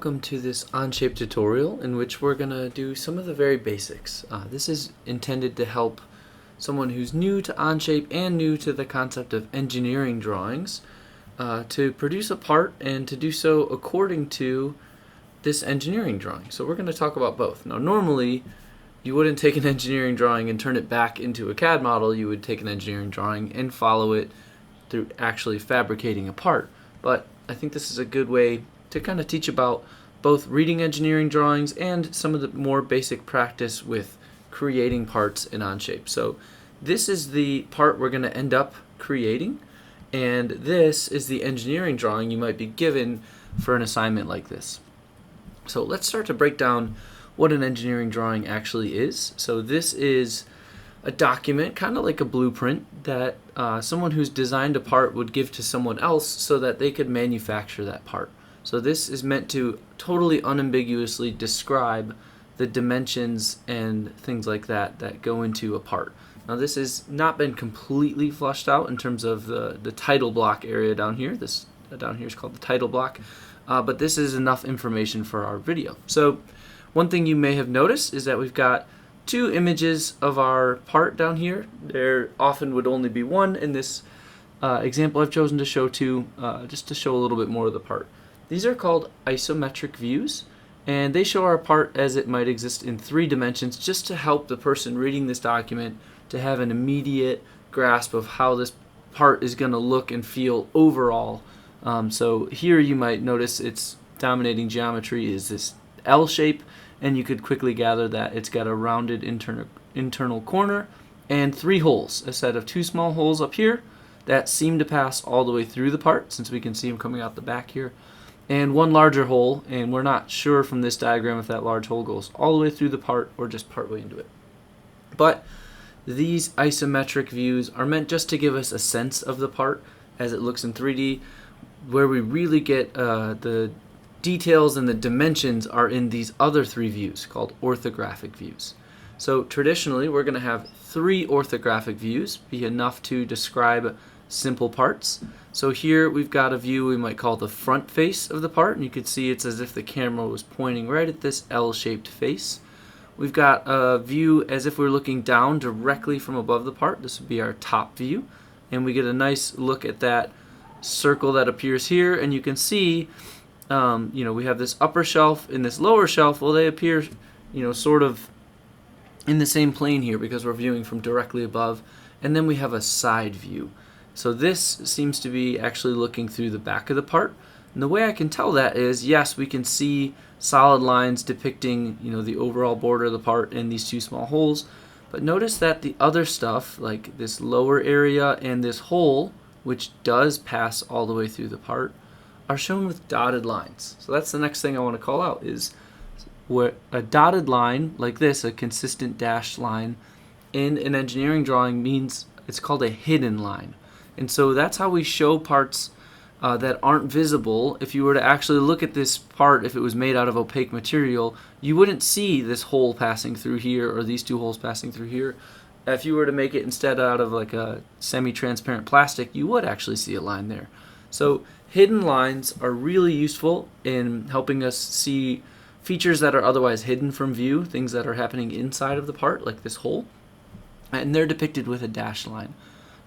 Welcome to this OnShape tutorial in which we're going to do some of the very basics. This is intended to help someone who's new to OnShape and new to the concept of engineering drawings to produce a part and to do so according to this engineering drawing. So we're going to talk about both. Now normally you wouldn't take an engineering drawing and turn it back into a CAD model. You would take an engineering drawing and follow it through actually fabricating a part. But I think this is a good way to kind of teach about both reading engineering drawings and some of the more basic practice with creating parts in OnShape. So this is the part we're going to end up creating, and this is the engineering drawing you might be given for an assignment like this. So let's start to break down what an engineering drawing actually is. So this is a document, kind of like a blueprint, that someone who's designed a part would give to someone else so that they could manufacture that part. So this is meant to totally unambiguously describe the dimensions and things like that that go into a part. Now this has not been completely flushed out in terms of the title block area down here. This down here is called the title block, but this is enough information for our video. So one thing you may have noticed is that we've got two images of our part down here. There often would only be one. In this example I've chosen to show two, just to show a little bit more of the part. These are called isometric views, and they show our part as it might exist in 3 dimensions, just to help the person reading this document to have an immediate grasp of how this part is going to look and feel overall. So here you might notice its dominating geometry is this L shape, and you could quickly gather that it's got a rounded internal corner and 3 holes, a set of 2 small holes up here that seem to pass all the way through the part, since we can see them coming out the back here, and 1 larger hole, and we're not sure from this diagram if that large hole goes all the way through the part or just part way into it. But these isometric views are meant just to give us a sense of the part as it looks in 3D. Where we really get the details and the dimensions are in these other 3 views called orthographic views. So traditionally we're going to have 3 orthographic views be enough to describe simple parts. So here we've got a view we might call the front face of the part, and you can see it's as if the camera was pointing right at this L-shaped face. We've got a view as if we're looking down directly from above the part. This would be our top view, and we get a nice look at that circle that appears here, and you can see we have this upper shelf and this lower shelf. Well, they appear sort of in the same plane here because we're viewing from directly above, and then we have a side view. So this seems to be actually looking through the back of the part, and the way I can tell that is, yes, we can see solid lines depicting the overall border of the part in these 2 small holes, but notice that the other stuff, like this lower area and this hole, which does pass all the way through the part, are shown with dotted lines. So that's the next thing I want to call out, is where a dotted line like this, a consistent dashed line in an engineering drawing, means it's called a hidden line. And so that's how we show parts that aren't visible. If you were to actually look at this part, if it was made out of opaque material, you wouldn't see this hole passing through here or these 2 holes passing through here. If you were to make it instead out of like a semi-transparent plastic, you would actually see a line there. So hidden lines are really useful in helping us see features that are otherwise hidden from view, things that are happening inside of the part, like this hole, and they're depicted with a dashed line.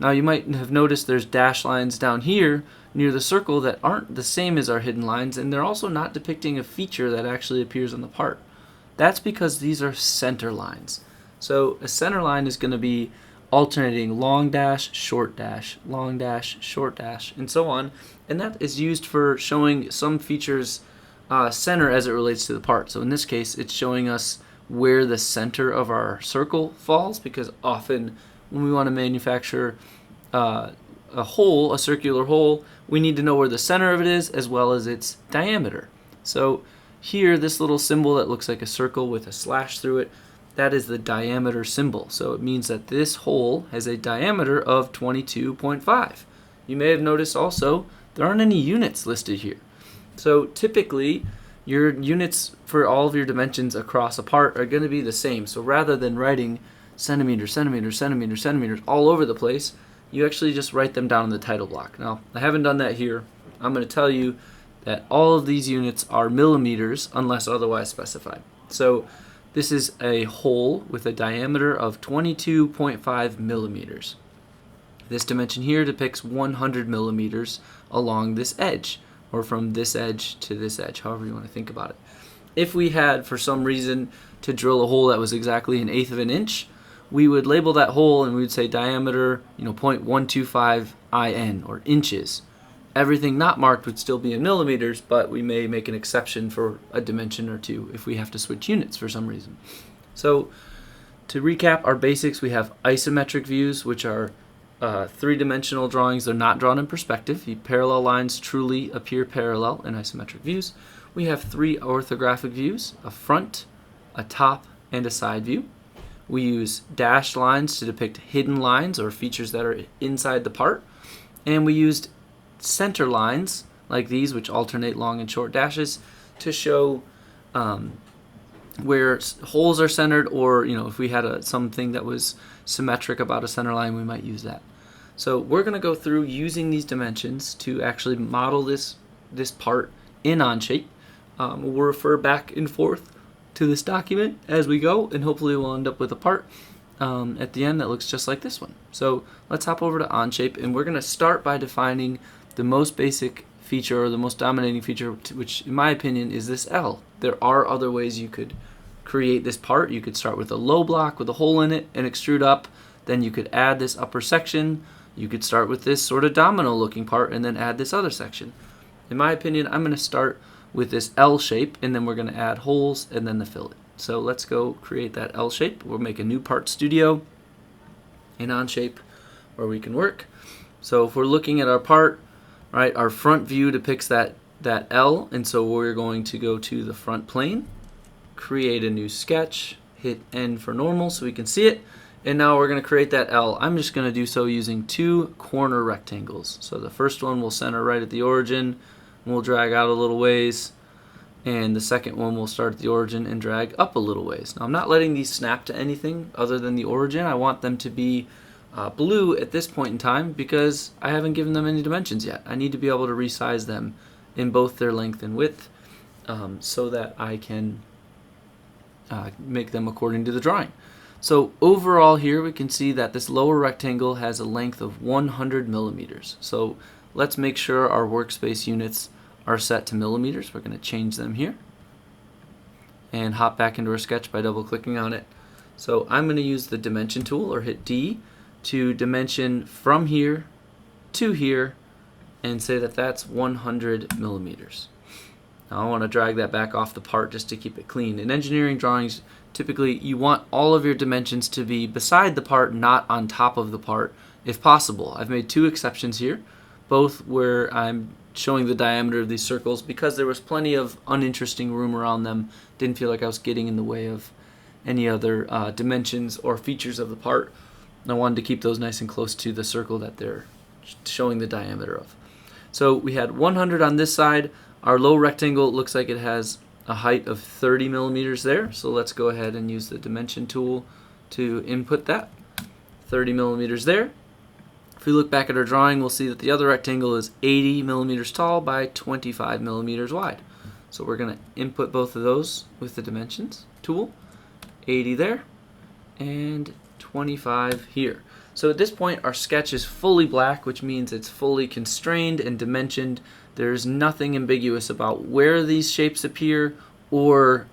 Now you might have noticed there's dashed lines down here near the circle that aren't the same as our hidden lines, and they're also not depicting a feature that actually appears on the part. That's because these are center lines. So a center line is going to be alternating long dash, short dash, long dash, short dash, and so on, and that is used for showing some features center as it relates to the part. So in this case it's showing us where the center of our circle falls, because often when we want to manufacture a hole, a circular hole, we need to know where the center of it is as well as its diameter. So here, this little symbol that looks like a circle with a slash through it, that is the diameter symbol. So it means that this hole has a diameter of 22.5. You may have noticed also there aren't any units listed here. So typically your units for all of your dimensions across a part are going to be the same. So rather than writing centimeters, centimeters, centimeters, centimeters all over the place, you actually just write them down in the title block. Now, I haven't done that here. I'm going to tell you that all of these units are millimeters unless otherwise specified. So this is a hole with a diameter of 22.5 millimeters. This dimension here depicts 100 millimeters along this edge, or from this edge to this edge, however you want to think about it. If we had, for some reason, to drill a hole that was exactly 1/8 of an inch, we would label that hole and we would say diameter, 0.125 IN, or inches. Everything not marked would still be in millimeters, but we may make an exception for a dimension or two if we have to switch units for some reason. So to recap our basics, we have isometric views, which are three-dimensional drawings. They're not drawn in perspective. The parallel lines truly appear parallel in isometric views. We have three orthographic views: a front, a top, and a side view. We use dashed lines to depict hidden lines or features that are inside the part. And we used center lines like these, which alternate long and short dashes, to show where holes are centered, or if we had something that was symmetric about a center line, we might use that. So we're going to go through using these dimensions to actually model this part in OnShape. We'll refer back and forth to this document as we go, and hopefully we'll end up with a part at the end that looks just like this one. So let's hop over to OnShape, and we're going to start by defining the most basic feature, or the most dominating feature, which in my opinion is this L. There are other ways you could create this part. You could start with a low block with a hole in it and extrude up. Then you could add this upper section. You could start with this sort of domino looking part and then add this other section. In my opinion, I'm going to start with this L shape, and then we're going to add holes and then the fillet. So let's go create that L shape. We'll make a new part studio in OnShape where we can work. So if we're looking at our part, right, our front view depicts that L, and so we're going to go to the front plane, create a new sketch, hit N for normal so we can see it, and now we're going to create that L. I'm just going to do so using two corner rectangles. So the first one will center right at the origin, and we'll drag out a little ways, and the second one will start at the origin and drag up a little ways. Now I'm not letting these snap to anything other than the origin. I want them to be blue at this point in time because I haven't given them any dimensions yet. I need to be able to resize them in both their length and width so that I can make them according to the drawing. So overall here we can see that this lower rectangle has a length of 100 millimeters. So let's make sure our workspace units are set to millimeters. We're going to change them here and hop back into our sketch by double clicking on it. So I'm going to use the dimension tool, or hit D, to dimension from here to here and say that that's 100 millimeters. Now I want to drag that back off the part just to keep it clean. In engineering drawings, typically you want all of your dimensions to be beside the part, not on top of the part, if possible. I've made two exceptions here, both where I'm showing the diameter of these circles because there was plenty of uninteresting room around them. Didn't feel like I was getting in the way of any other dimensions or features of the part. I wanted to keep those nice and close to the circle that they're showing the diameter of. So we had 100 on this side. Our low rectangle looks like it has a height of 30 millimeters there. So let's go ahead and use the dimension tool to input that. 30 millimeters there. If we look back at our drawing, we'll see that the other rectangle is 80 millimeters tall by 25 millimeters wide. So we're going to input both of those with the dimensions tool. 80 there and 25 here. So at this point our sketch is fully black, which means it's fully constrained and dimensioned. There's nothing ambiguous about where these shapes appear or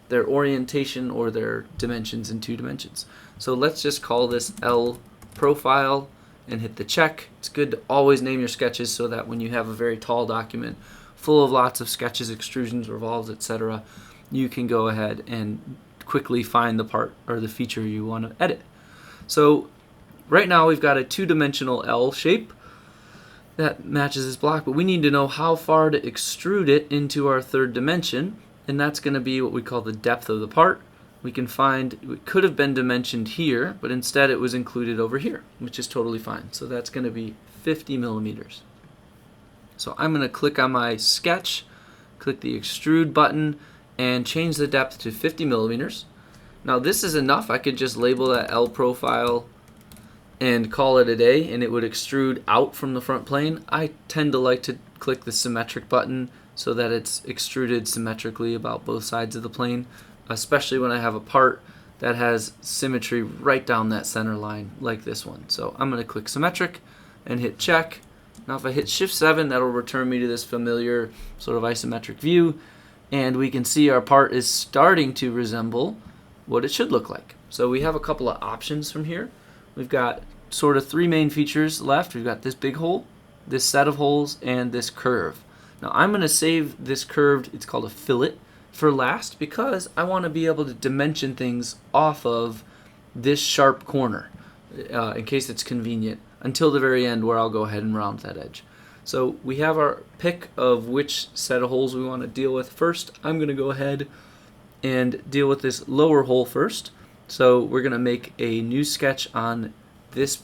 their orientation or their dimensions in 2 dimensions. So let's just call this L profile and hit the check. It's good to always name your sketches so that when you have a very tall document full of lots of sketches, extrusions, revolves, etc., you can go ahead and quickly find the part or the feature you want to edit. So right now we've got a 2-dimensional L shape that matches this block, but we need to know how far to extrude it into our 3rd dimension, and that's going to be what we call the depth of the part. We can find it could have been dimensioned here, but instead it was included over here, which is totally fine. So that's going to be 50 millimeters. So I'm going to click on my sketch, click the extrude button, and change the depth to 50 millimeters. Now this is enough. I could just label that L profile and call it a day, and it would extrude out from the front plane. I tend to like to click the symmetric button so that it's extruded symmetrically about both sides of the plane, especially when I have a part that has symmetry right down that center line like this one. So I'm going to click symmetric and hit check. Now if I hit Shift 7, that'll return me to this familiar sort of isometric view, and we can see our part is starting to resemble what it should look like. So we have a couple of options from here. We've got sort of three main features left. We've got this big hole, this set of holes, and this curve. Now I'm going to save this curved, it's called a fillet, for last because I want to be able to dimension things off of this sharp corner in case it's convenient until the very end where I'll go ahead and round that edge. So we have our pick of which set of holes we want to deal with first. I'm going to go ahead and deal with this lower hole first. So we're going to make a new sketch on this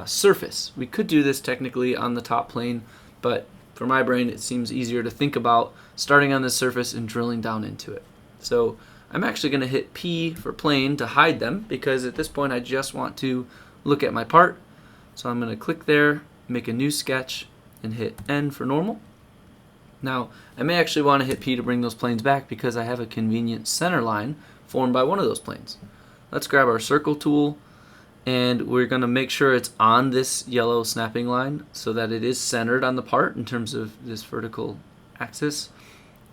surface. We could do this technically on the top plane, but for my brain it seems easier to think about starting on this surface and drilling down into it. So I'm actually going to hit P for plane to hide them because at this point I just want to look at my part. So I'm going to click there, make a new sketch, and hit N for normal. Now I may actually want to hit P to bring those planes back because I have a convenient center line formed by one of those planes. Let's grab our circle tool, and we're going to make sure it's on this yellow snapping line so that it is centered on the part in terms of this vertical axis.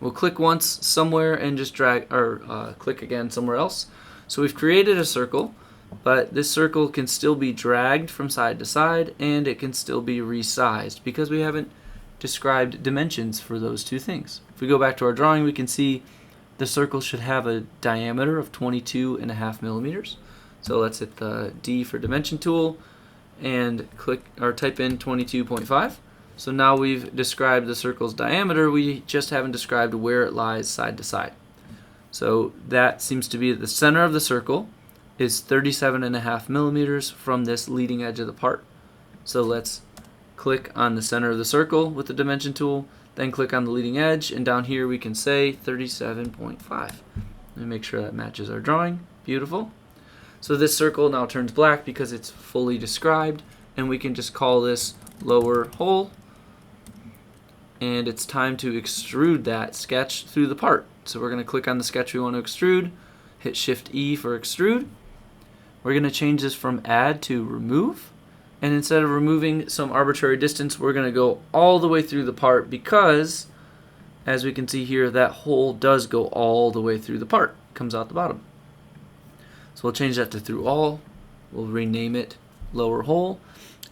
We'll click once somewhere and just drag, or click again somewhere else. So we've created a circle, but this circle can still be dragged from side to side, and it can still be resized because we haven't described dimensions for those two things. If we go back to our drawing, we can see the circle should have a diameter of 22.5 millimeters. So let's hit the D for dimension tool and click or type in 22.5. So now we've described the circle's diameter, we just haven't described where it lies side to side. So that seems to be the center of the circle is 37.5 millimeters from this leading edge of the part. So let's click on the center of the circle with the dimension tool, then click on the leading edge, and down here we can say 37.5. Let me make sure that matches our drawing. Beautiful. So this circle now turns black because it's fully described, and we can just call this lower hole, and it's time to extrude that sketch through the part. So we're going to click on the sketch we want to extrude, hit Shift E for extrude. We're going to change this from add to remove, and instead of removing some arbitrary distance, we're going to go all the way through the part because, as we can see here, that hole does go all the way through the part, comes out the bottom. So we'll change that to through all, we'll rename it lower hole,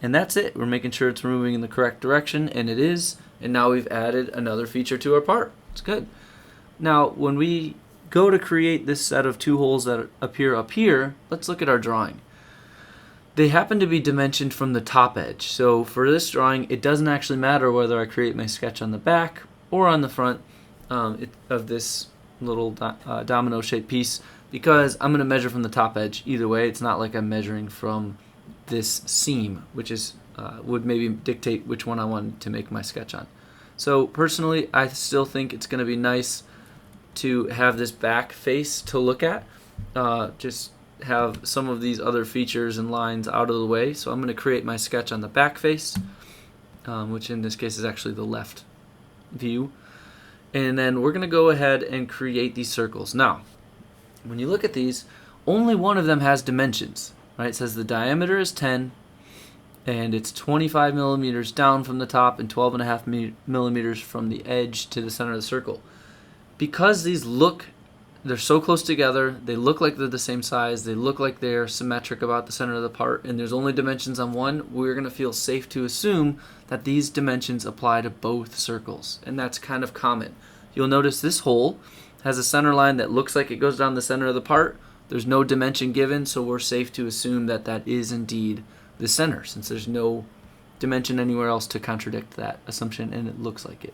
and that's it. We're making sure it's moving in the correct direction, and it is, and now we've added another feature to our part. It's good. Now when we go to create this set of two holes that appear up here, let's look at our drawing. They happen to be dimensioned from the top edge. So for this drawing, it doesn't actually matter whether I create my sketch on the back or on the front of this little domino shaped piece, because I'm going to measure from the top edge either way. It's not like I'm measuring from this seam, which is would maybe dictate which one I want to make my sketch on. So personally, I still think it's going to be nice to have this back face to look at. Just have some of these other features and lines out of the way. So I'm going to create my sketch on the back face, which in this case is actually the left view. And then we're going to go ahead and create these circles. Now, when you look at these, only one of them has dimensions. Right? It says the diameter is 10, and it's 25 millimeters down from the top and 12.5 millimeters from the edge to the center of the circle. Because these they're so close together, they look like they're the same size, they look like they're symmetric about the center of the part, and there's only dimensions on one, we're going to feel safe to assume that these dimensions apply to both circles, and that's kind of common. You'll notice this hole has a center line that looks like it goes down the center of the part. There's no dimension given, so we're safe to assume that that is indeed the center, since there's no dimension anywhere else to contradict that assumption, and it looks like it.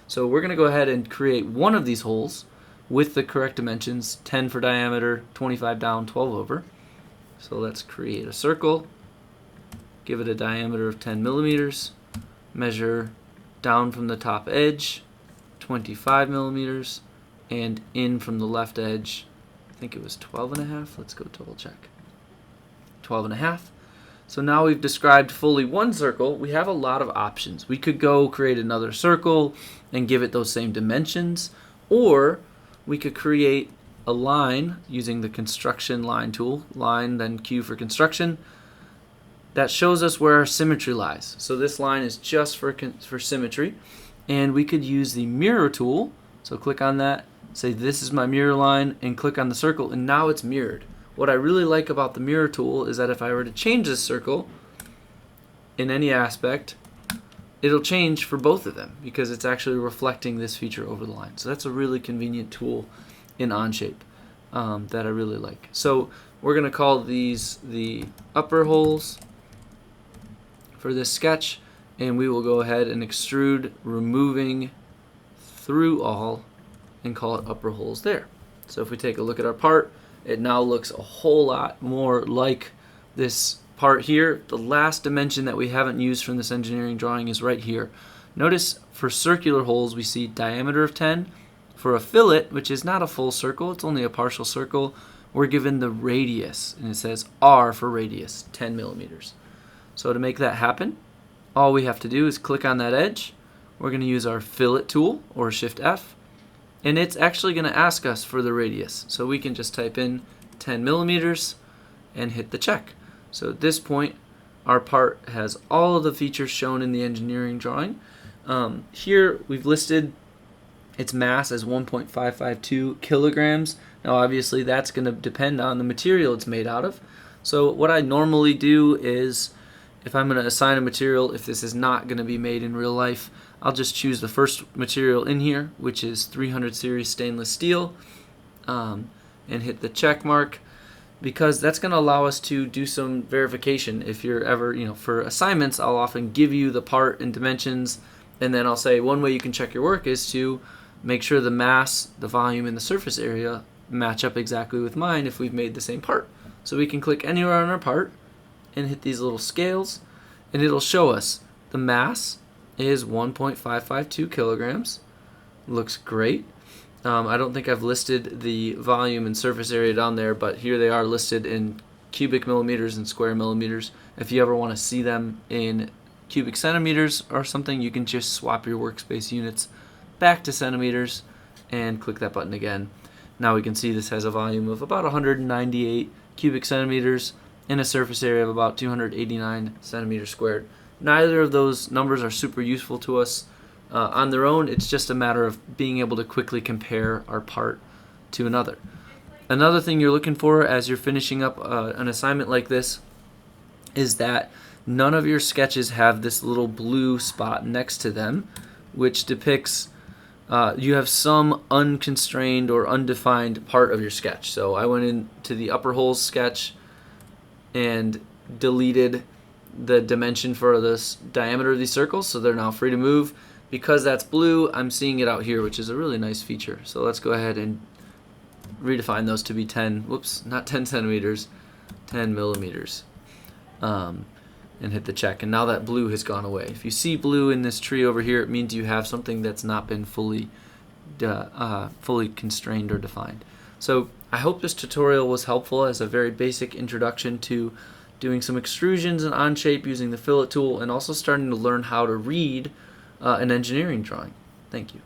So we're going to go ahead and create one of these holes with the correct dimensions, 10 for diameter, 25 down, 12 over. So let's create a circle, give it a diameter of 10 millimeters, measure down from the top edge, 25 millimeters, and in from the left edge, I think it was 12.5. Let's go double check. 12.5. So now we've described fully one circle. We have a lot of options. We could go create another circle and give it those same dimensions, or we could create a line using the construction line tool, line then Q for construction, that shows us where our symmetry lies. So this line is just for symmetry, and we could use the mirror tool. So click on that, say this is my mirror line, and click on the circle, and now it's mirrored. What I really like about the mirror tool is that if I were to change this circle in any aspect, it'll change for both of them because it's actually reflecting this feature over the line. So that's a really convenient tool in OnShape that I really like. So we're going to call these the upper holes for this sketch, and we will go ahead and extrude removing through all and call it upper holes there. So if we take a look at our part, it now looks a whole lot more like this part here. The last dimension that we haven't used from this engineering drawing is right here. Notice for circular holes we see diameter of 10. For a fillet, which is not a full circle, it's only a partial circle, we're given the radius, and it says R for radius, 10 millimeters. So to make that happen, all we have to do is click on that edge. We're going to use our fillet tool, or Shift F, and it's actually going to ask us for the radius. So we can just type in 10 millimeters and hit the check. So at this point, our part has all of the features shown in the engineering drawing. Here we've listed its mass as 1.552 kilograms. Now obviously that's going to depend on the material it's made out of. So what I normally do is, if I'm going to assign a material, if this is not going to be made in real life, I'll just choose the first material in here, which is 300 series stainless steel, and hit the check mark, because that's going to allow us to do some verification. If you're ever, for assignments, I'll often give you the part and dimensions, and then I'll say one way you can check your work is to make sure the mass, the volume, and the surface area match up exactly with mine if we've made the same part. So we can click anywhere on our part and hit these little scales, and it'll show us the mass is 1.552 kilograms. Looks great. I don't think I've listed the volume and surface area down there, but here they are listed in cubic millimeters and square millimeters. If you ever want to see them in cubic centimeters or something, you can just swap your workspace units back to centimeters and click that button again. Now we can see this has a volume of about 198 cubic centimeters and a surface area of about 289 centimeters squared. Neither of those numbers are super useful to us on their own. It's just a matter of being able to quickly compare our part to another. Another thing you're looking for as you're finishing up an assignment like this is that none of your sketches have this little blue spot next to them, which depicts you have some unconstrained or undefined part of your sketch. So I went into the upper holes sketch and deleted the dimension for this diameter of these circles, so they're now free to move. Because that's blue, I'm seeing it out here, which is a really nice feature. So let's go ahead and redefine those to be 10 centimeters, 10 millimeters, and hit the check. And now that blue has gone away. If you see blue in this tree over here, it means you have something that's not been fully constrained or defined. So I hope this tutorial was helpful as a very basic introduction to doing some extrusions in OnShape using the fillet tool, and also starting to learn how to read an engineering drawing. Thank you.